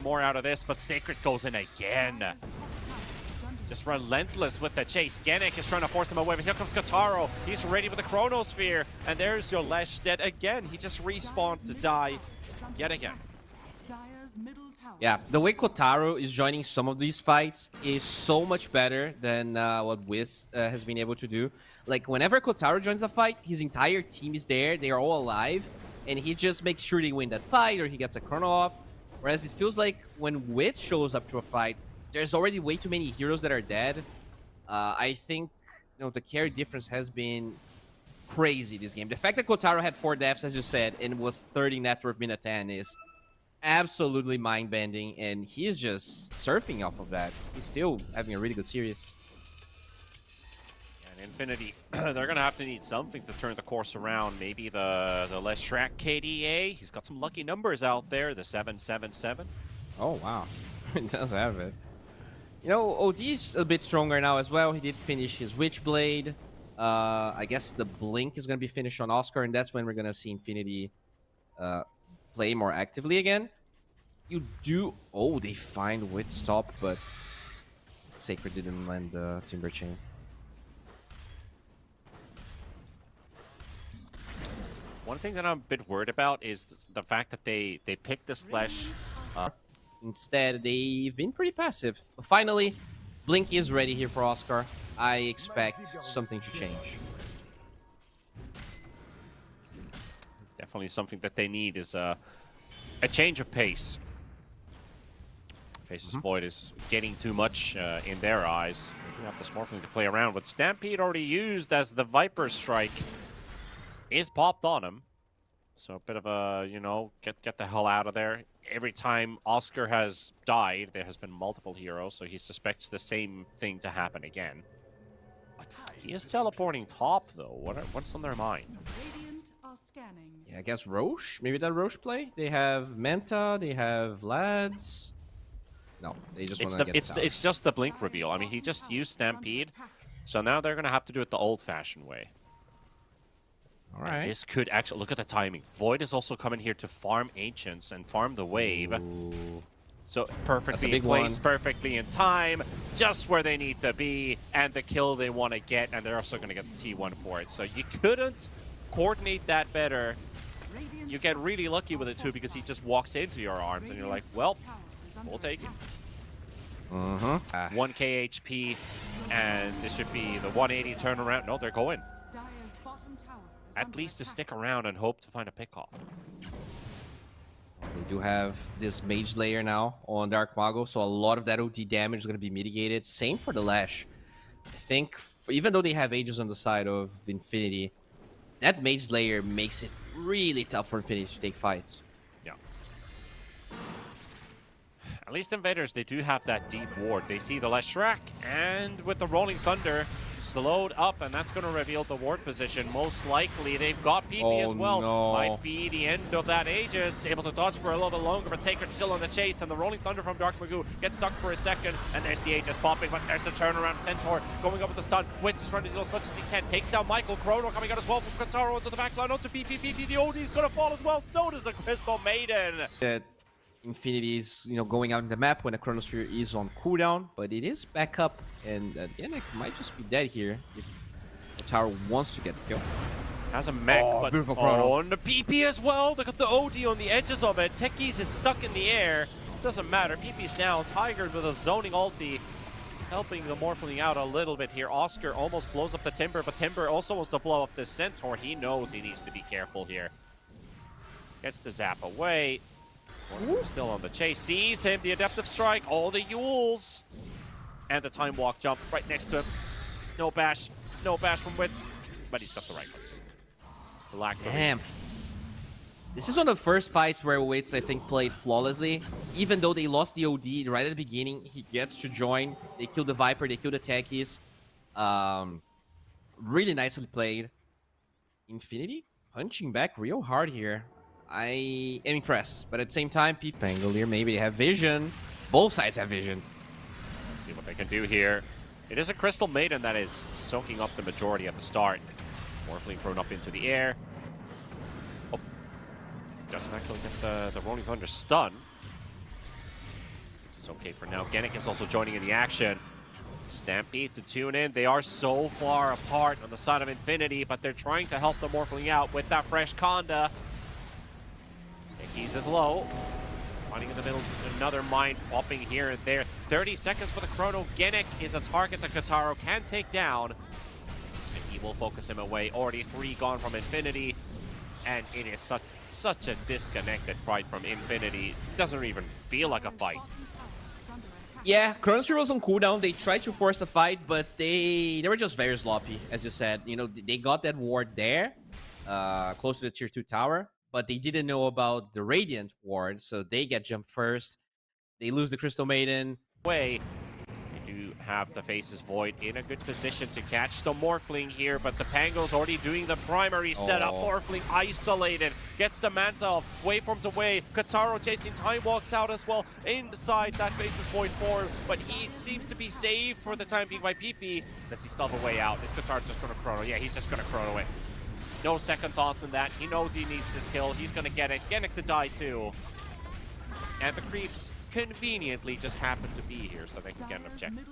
more out of this, but Sacred goes in again. Just relentless with the chase. Genic is trying to force them away, but here comes Kotaro. He's ready with the Chronosphere. And there's your Lesh dead again. He just respawned to die yet again. Yeah, the way Kotaro is joining some of these fights is so much better than what Wiz has been able to do. Like, whenever Kotaro joins a fight, his entire team is there. They are all alive. And he just makes sure they win that fight or he gets a chrono off. Whereas it feels like when Wiz shows up to a fight, there's already way too many heroes that are dead. I think the carry difference has been crazy this game. The fact that Kotaro had 4 deaths, as you said, and was 30 net worth minute 10 is absolutely mind-bending, and he is just surfing off of that. He's still having a really good series. And Infinity, they're going to have to need something to turn the course around. Maybe the less Shrek KDA. He's got some lucky numbers out there, the 777. Oh, wow. He does have it. OD's a bit stronger now as well. He did finish his Witchblade. I guess the Blink is going to be finished on Oscar, and that's when we're going to see Infinity play more actively again. You do... Oh, they find Wit Stop, but Sacred didn't land the Timber Chain. One thing that I'm a bit worried about is the fact that they picked this Slash... Instead, they've been pretty passive. But finally, Blink is ready here for Oscar. I expect something to change. Definitely something that they need is a change of pace. Faceless Void is getting too much in their eyes. They have the Morphling to play around with. Stampede already used as the Viper Strike is popped on him. So a bit of a, get the hell out of there. Every time Oscar has died, there has been multiple heroes, so he suspects the same thing to happen again. He is teleporting top, though. What's on their mind? Yeah, I guess Roche? Maybe that Roche play? They have Manta, they have Lads. No, they just want to get it out. It's just the Blink reveal. I mean, he just used Stampede, so now they're going to have to do it the old-fashioned way. All right. And this could actually... Look at the timing. Void is also coming here to farm Ancients and farm the wave. Ooh. So perfectly placed, perfectly in time, just where they need to be, and the kill they want to get, and they're also going to get the T1 for it. So you couldn't coordinate that better. You get really lucky with it too, because he just walks into your arms, and you're like, well, we'll take it. 1k HP, and this should be the 180 turnaround. No, they're going. At least to stick around and hope to find a pickoff. We do have this Mage Layer now on Dark Mago, so a lot of that OD damage is going to be mitigated. Same for the Lash. I think even though they have Aegis on the side of Infinity, that Mage Layer makes it really tough for Infinity to take fights. Yeah. At least Invaders, they do have that deep ward. They see the Leshrac, and with the Rolling Thunder, slowed up, and that's going to reveal the ward position. Most likely, they've got PP as well. No. Might be the end of that Aegis. Able to dodge for a little bit longer, but Sacred still on the chase, and the Rolling Thunder from Dark Magoo gets stuck for a second, and there's the Aegis popping, but there's the turnaround. Centaur going up with the stun. Witz is trying to do as much as he can. Takes down Michael. Chrono coming out as well from Kotaro into the back line. Onto PP. The OD is going to fall as well. So does the Crystal Maiden. Infinity is, going out in the map when the Chronosphere is on cooldown, but it is back up, and Yannick might just be dead here if the tower wants to get the kill. Has a mech, but beautiful Chrono. And the PP as well. They got the OD on the edges of it. Techies is stuck in the air. Doesn't matter. PP's down. Tiger with a zoning ulti, helping the Morphling out a little bit here. Oscar almost blows up the Timber, but Timber also wants to blow up the Centaur. He knows he needs to be careful here. Gets the zap away. Still on the chase, sees him, the Adaptive Strike, all the Yules, and the Time Walk jump right next to him. No bash from Witz, but he's got the right place. Damn. This is one of the first fights where Witz, I think, played flawlessly. Even though they lost the OD right at the beginning, he gets to join. They kill the Viper, they kill the Techies. Really nicely played. Infinity punching back real hard here. I am impressed, but at the same time, Pangolier, maybe they have vision. Both sides have vision. Let's see what they can do here. It is a Crystal Maiden that is soaking up the majority at the start. Morphling thrown up into the air. Oh, doesn't actually get the Rolling Thunder stun. It's okay for now. Genic is also joining in the action. Stampede to tune in. They are so far apart on the side of Infinity, but they're trying to help the Morphling out with that fresh Conda. He's as low. Finding in the middle, another mine popping here and there. 30 seconds for the Chrono. Genic is a target that Kotaro can take down. And he will focus him away. Already 3 gone from Infinity. And it is such a disconnected fight from Infinity. Doesn't even feel like a fight. Yeah, Chrono Trigger was on cooldown. They tried to force a fight, but they were just very sloppy, as you said. You know, they got that ward there, close to the tier 2 tower, but they didn't know about the Radiant ward, so they get jumped first. They lose the Crystal Maiden. Way. They do have the Faces Void in a good position to catch the Morphling here, but the Pango's already doing the primary setup. Morphling isolated, gets the Manta, waveforms away. Kotaro chasing Time Walks out as well inside that Faces Void form, but he seems to be saved for the time being by PP. Does he still have a way out? Is Kotaro just going to chrono? Yeah, he's just going to chrono it. No second thoughts in that. He knows he needs this kill. He's going to get it. Genic to die too. And the creeps conveniently just happen to be here so they can get an objective.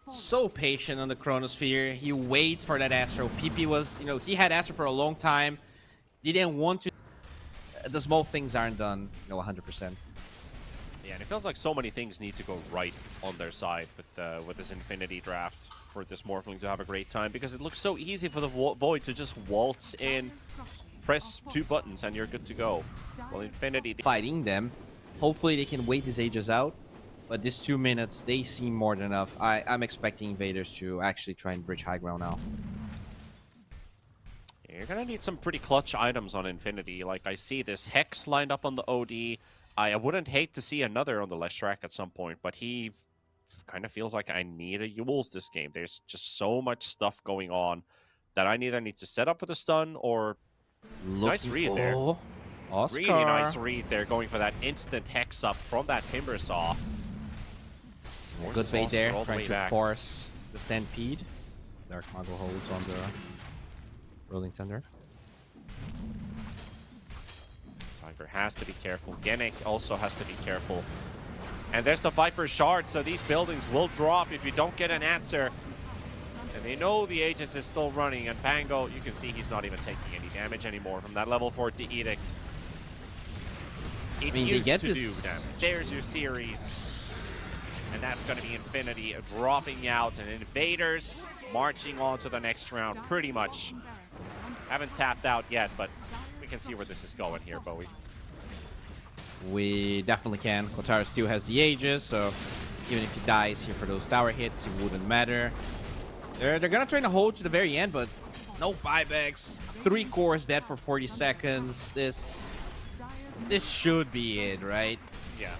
So patient on the Chronosphere. He waits for that Astro. PP was, you know, he had Astro for a long time. Didn't want to. The small things aren't done, you know, 100%. Yeah, and it feels like so many things need to go right on their side with this Infinity draft for this Morphling to have a great time, because it looks so easy for the Void to just waltz in, press 2 buttons, and you're good to go. Well, Infinity fighting them. Hopefully they can wait these ages out, but these 2 minutes, they seem more than enough. I'm expecting Invaders to actually try and bridge high ground now. You're gonna need some pretty clutch items on Infinity. Like, I see this Hex lined up on the OD. I wouldn't hate to see another on the Leshrac at some point, but he kind of feels like I need a Yules this game. There's just so much stuff going on that I either need to set up for the stun or... Nice read there. Oscar. Really nice read there, going for that instant Hex up from that Timbersaw. Good bait there, trying to force the Stampede. Dark MAGO holds on the Rolling Thunder. Tiger has to be careful. Genic also has to be careful. And there's the Viper Shard, so these buildings will drop if you don't get an answer. And they know the Aegis is still running, and Pango, you can see he's not even taking any damage anymore from that level 4 Edict. It used to do damage. There's your series. And that's going to be Infinity dropping out, and Invaders marching on to the next round pretty much. Haven't tapped out yet, but we can see where this is going here, Bowie. We definitely can. Kotaro still has the Aegis, so even if he dies here for those tower hits, it wouldn't matter. They're gonna try to hold to the very end, but no buybacks. 3 cores dead for 40 seconds. This should be it, right? Yeah.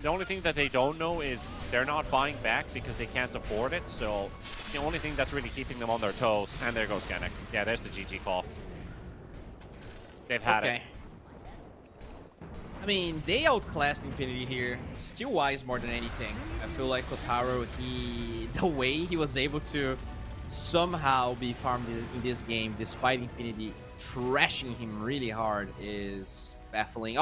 The only thing that they don't know is they're not buying back because they can't afford it, so the only thing that's really keeping them on their toes, and there goes Genic. Yeah, there's the GG call. They've had it. I mean, they outclassed Infinity here, skill-wise more than anything. I feel like Kotaro, the way he was able to somehow be farmed in this game, despite Infinity trashing him really hard, is baffling.